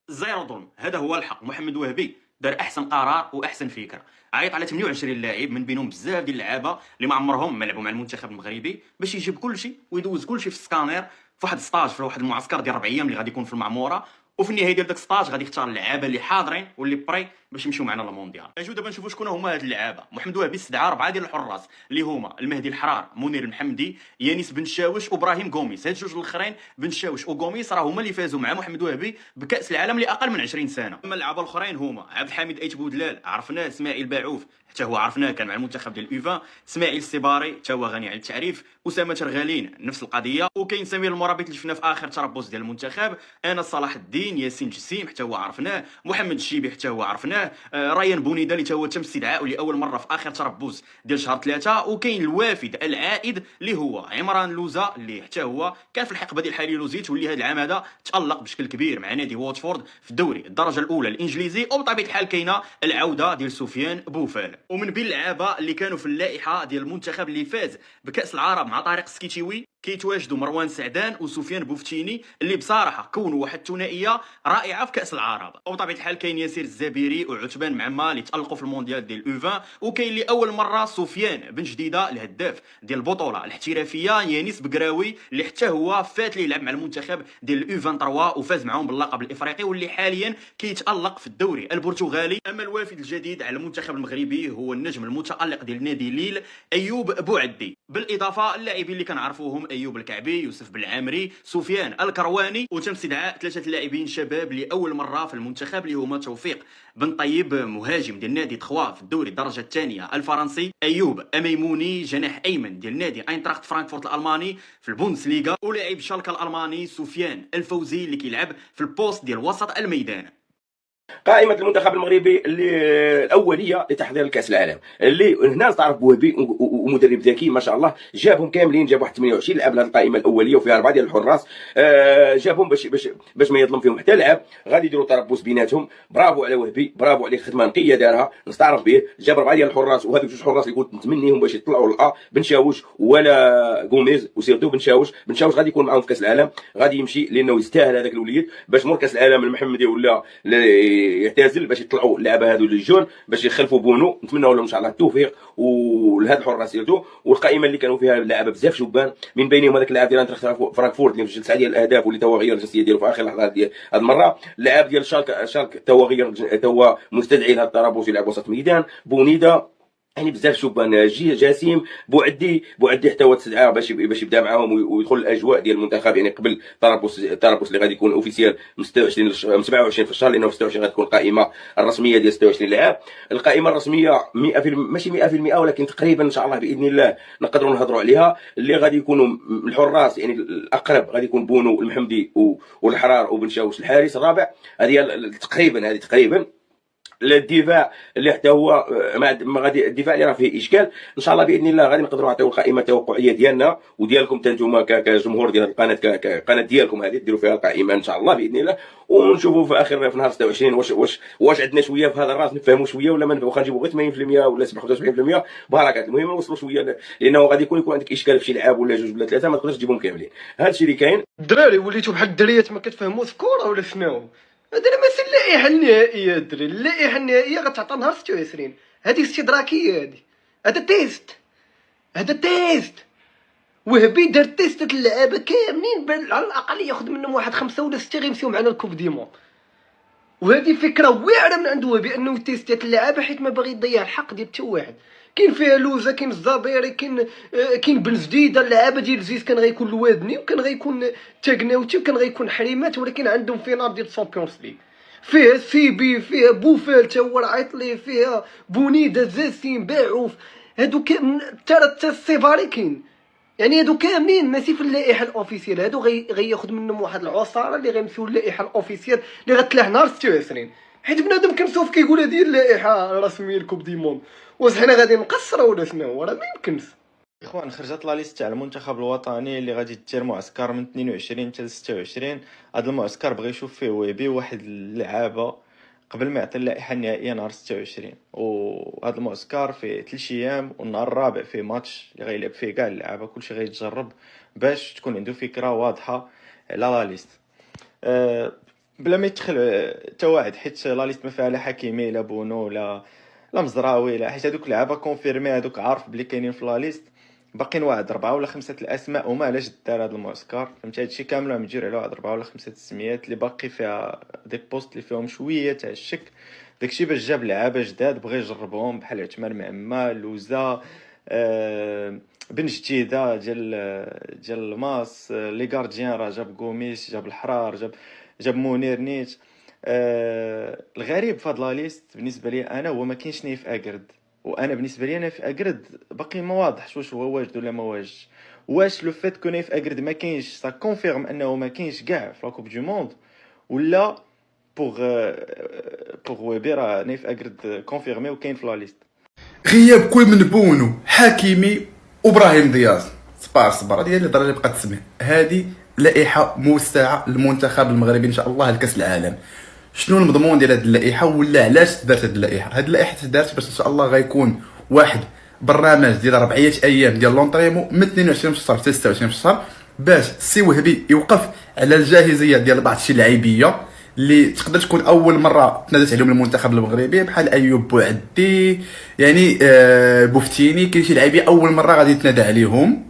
زيرو ظلم، هذا هو الحق. محمد وهبي دار احسن قرار واحسن فكره. عيط على 28 لاعب من بينهم بزاف ديال اللعابه اللي ما عمرهم ما لعبوا مع المنتخب المغربي، باش يجيب كلشي ويدوز كلشي في السكانير في واحد ستاج، في واحد المعسكر ديال 4 ايام اللي غادي يكون في المعموره. وفي النهايه ديال داك ستاج غادي يختار اللعابه اللي حاضرين واللي بري باش يمشيو معنا للمونديال. اجيو دابا نشوفوا شكون هما هاد اللعابه. محمد وهبي استدعى 4 ديال الحراس اللي هما المهدي الحرار، منير المحمدي، يانيس بن شاوش وابراهيم غوميس. هاد جوج الاخرين بن شاوش وغوميس راه هما اللي فازوا مع محمد وهبي بكاس العالم لاقل من 20 سنه. اما اللعابه الاخرين هما عبد الحميد ايت بودلال، عرفناه. اسماعيل باعوف حتى هو عرفناه، كان مع المنتخب ديال الاوفا. اسماعيل السباري حتى هو غني عن التعريف. اسامه ترغالين نفس القضيه. وكاين سمير المرابط اللي شفناه في اخر تربص ديال المنتخب. انا صلاح الدين، ياسين جسيم حتى هو عرفناه، محمد الشيبي حتى هو عرفناه، ريان بونيدا اللي هو تم استدعائه لاول مره في اخر تربص ديال شهر 3. وكاين الوافد العائد اللي هو عمران لوزا اللي حتى هو كان في الحقبه ديال حالي لوزيت، واللي هذا العام هذا تالق بشكل كبير مع نادي واتفورد في الدوري الدرجه الاولى الانجليزي. وبطبيعه الحال كاينه العوده ديال سفيان بوفال. ومن بين اللعابه اللي كانوا في اللائحه ديال المنتخب اللي فاز بكاس العرب مع طارق سكيتيوي كيتواجدوا مروان سعدان وسفيان بوفتيني، اللي بصراحه كونوا واحد الثنائيه رائعه في كاس العرب. وبطبيعه الحال كاين ياسير الزبيري وعثمان معما اللي تالقوا في المونديال ديال الاوفا. وكاين لاول مره سفيان بن جديده الهداف ديال البطوله الاحترافيه، يانيس بكراوي اللي حتى هو فات ليه يلعب مع المنتخب ديال الاوفا 3 وفاز معاهم باللقب الافريقي، واللي حاليا كيتالق في الدوري البرتغالي. اما الوافد الجديد على المنتخب المغربي هو النجم المتالق ديال نادي ليل ايوب بوعدي، بالاضافه اللاعبين اللي كنعرفوهم ايوب الكعبي، يوسف بالعامري، سفيان الكرواني. وتم استدعاء 3 لاعبين شباب لاول مره في المنتخب اللي هما توفيق بن طيب مهاجم ديال نادي تخوا في الدوري الدرجه الثانيه الفرنسي، ايوب اميموني جناح ايمن ديال نادي اينتراخت فرانكفورت الالماني في البوندسليغا، ولاعب شالكه الالماني سفيان الفوزي اللي كيلعب في البوست ديال وسط الميدان. قائمه المنتخب المغربي اللي الاوليه لتحضير الكاس العالم، اللي هنا تعرف بوهبي ومدرب ذكي ما شاء الله، جابهم كاملين، جاب واحد 28 لاعب لهذه القائمه الاوليه وفيها 4 ديال الحراس. جابهم باش ما يظلم فيهم حتى لاعب، غادي يديروا تربص بيناتهم. برافو على وهبي، برافو عليه، خدمه نقيه دارها نستعرف به. جاب 4 ديال الحراس، وهذوك جوج حراس اللي كنت نتمنيهم باش يطلعوا للأ، بن شاوش ولا غوميز، وسيرتو بن شاوش غادي يكون معاهم في كاس العالم، غادي يمشي لانه يستاهل هذاك الوليد باش مور كاس العالم المحمدي ولا يعتزل، باش يطلعوا اللعابه هذو للجون باش يخلفوا بونو. نتمنوا لهم ان شاء الله التوفيق ولهاد الحراس سيرتو. والقائمه اللي كانوا فيها لعابه بزاف شبان، من بينهم هذاك اللاعب ديال انتراخت فرانكفورت اللي مسجل 9 ديال الاهداف، واللي تو غير الجنسيه ديالو في اخر لحظات ديال هذه المره. اللاعب ديال شالك تو غير، تو مستدعي لهذا الترابط يلعب وسط ميدان. بونيدا، يعني بزاف شبان، جاسيم، بوعدي حتى هو تسدعه باش يبدا معاهم ويدخل الاجواء ديال المنتخب، يعني قبل التربص اللي غادي يكون اوفيسيال من 27 في الشهر، لانه في 26 غتكون القائمه الرسميه ديال 26 لاعب. القائمه الرسميه 100% ماشي 100%، ولكن تقريبا ان شاء الله باذن الله نقدروا نهضروا عليها. اللي غادي يكونوا الحراس يعني الاقرب غادي يكون بونو المحمدي والحرار وبن شاوش الحارس الرابع. هذه تقريبا الدفاع اللي حتى هو ما غادي، الدفاع اللي راه فيه اشكال. ان شاء الله باذن الله غادي نقدروا نعطيو القائمه التوقعيه ديالنا وديالكم حتى نتوما كجمهور ديال القناه، كقناه ديالكم هذه ديروا فيها القائمه ان شاء الله باذن الله. ونشوفوا في اخر في نهار 26 واش عندنا شويه في هذا الراس نفهموا شويه ولا ما واخا نجيبوا غير 80% ولا 75%. بركات، المهم نوصلوا شويه، لانه غادي يكون عندك اشكال في شي لعاب ولا جوج ولا ثلاثه ما تقدرش تجيبهم كاملين. هذا الشيء اللي كاين. الدراري وليتو بحال الدريات ما كتفهموش الكره ولا شنو؟ هذا ماشي اللائحه النهائيه الدراري، اللائحه النهائيه غتعطى نهار 26. هذه استدراكيه، هذا تيست. وهبي دار تيست اللعابه كاملين، على الاقل ياخذ منهم واحد 5 ولا 6 غيمشيو معنا الكوب ديمون. وهذه فكره واعره من عنده بانه تيستات اللعابه، حيت ما باغي يضيع الحق ديال حتى واحد. كاين فيها لوزه، كاين الزبيري، كاين بن جديده، اللعابه ديال الزيت كان غيكون الوادني، وكان غيكون تاكناوتي، وكان غيكون حريمات، ولكن عندهم فينال ديال الشامبيونز ليغ، فيها سيبي، فيها بوفال تا هو عيط ليه، فيها بونيدا، زاسين، باعوف، هادو حتى السيفاري كاين. يعني هادو كاملين ماشي في اللائحه الاوفيسيال، هادو غياخذ منهم واحد العصاره اللي غيمشيو للائحه الاوفيسيال اللي غتلاح نهار 26. حيت بنادم كنشوف كيقول هذه اللائحه الرسميه الكوب دي موند، واش حنا غادي نقصروا ولا شنو؟ راه ما يمكنش. اخوان، خرجت لا ليست تاع المنتخب الوطني اللي غادي دير معسكر من 22 حتى ل 26. هذا المعسكر بغى يشوف فيه ويبي واحد اللعابه قبل ما يعطي اللائحه النهائيه نهار 26. وهذا المعسكر فيه 3 ايام، والنهار الرابع فيه ماتش اللي غيلعب فيه كاع اللعابه، كلشي غيتجرب باش تكون عنده فكره واضحه على لا ليست. بلا ما يدخل حتى واحد، حيت لا ليست ما فيها لا حكيمي لا بونو لا مزراوي لا، حيت هذوك لعابه كونفيرمي، هذوك عارف بلي كاينين في لا ليست. باقيين واحد 4 ولا 5 الاسماء، وما علاش دار هذا المعسكر، فهمت؟ هادشي كامل راه مجير على واحد 4 ولا 5 السميات اللي باقي فيها دي بوست اللي فيهم شويه تاع الشك. داكشي باش جاب لعابه جداد بغى يجربهم، بحال عثمان معما، لوزا، بن جديده ديال الماس، لي غارديان راه جاب غوميس، جاب الحرار، جاب منير نيت. الغريب في هاد لا ليست بالنسبه لي انا هو ما كاينش نايف اكرد، وانا بالنسبه لي نايف اكرد باقي ما واضحش واش هو واجد ولا ما واجدش. واش لو فيت كو نايف اكرد ما كاينش سا كونفيرم انه ما كاينش كاع في لا كوب دو موند، ولا بوغ ويبي راه نايف اكرد كونفيرمي وكاين في لا ليست. غياب كل من بونو، حكيمي وابراهيم دياز. صبر هذه هي الهضره اللي بقات تسمع. هذه لائحه موسعه للمنتخب المغربي ان شاء الله لكاس العالم. شنو المضمون ديال هذه اللائحه، ولا علاش دارت هذه اللائحه؟ هذه اللائحه دارت باش ان شاء الله غيكون واحد برنامج ديال 4 ايام ديال لونطريمون من 22 في الشهر حتى 26 في الشهر، باش السي وهبي يوقف على الجاهزيه ديال بعض الشي لعيبيه اللي تقدر تكون اول مره تنادت عليهم المنتخب المغربي، بحال ايوب بوعدي، يعني بوفتيني، كاين شي لعيبه اول مره غادي يتنادى عليهم.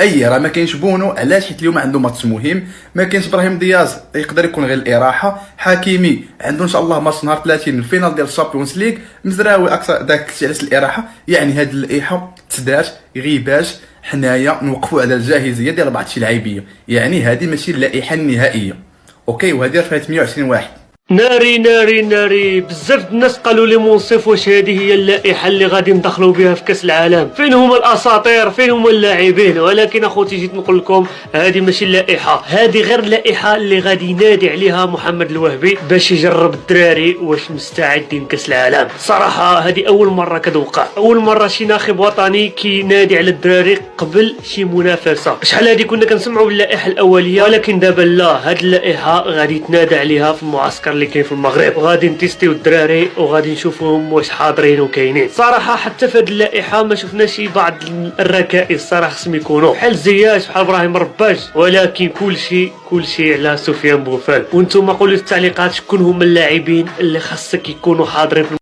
راه ما كاينش بونو، علاش؟ حيت اليوم عنده ماتش مهم. ما كاينش ابراهيم دياز، يقدر يكون غير الاراحه. حكيمي عنده ان شاء الله ماتش نهار 30 الفينال ديال الشامبيونز ليغ. مزراوي اكثر داك الشيء علاش الاراحه. يعني هاد اللائحه تدات غير باش حنايا نوقفوا على الجاهزيه ديال بعض الشي لعيبيه، يعني هذه ماشي اللائحه النهائيه. اوكي، وهذه فيها 120 واحد. ناري ناري ناري، بزاف الناس قالوا لي منصف واش هذه هي اللائحه اللي غادي ندخلوا بها في كاس العالم؟ فين هما الاساطير؟ فين هما اللاعبين؟ ولكن اخوتي جيت نقول لكم هذه ماشي اللائحه، هذه غير اللائحه اللي غادي ينادي عليها محمد الوهبي باش يجرب الدراري واش مستعدين كاس العالم. صراحه هذه اول مره كتوقع، اول مره شي ناخب وطني كينادي على الدراري قبل شي منافسه. شحال هذه كنا كنسمعوا باللائحه الاوليه، ولكن دابا لا، هذه اللائحه غادي تنادى عليها في المعسكر اللي كاين في المغرب، وغادي نتيستيو الدراري وغادي نشوفوهم واش حاضرين وكاينين. صراحه حتى في هذه اللائحه ما شفناش بعض الركائز، صراحه خصهم يكونوا بحال زياش، بحال ابراهيم رباج، ولكن كلشي على سفيان بوفال. وانتم قولوا في التعليقات شكون هما اللاعبين اللي خاصك يكونوا حاضرين في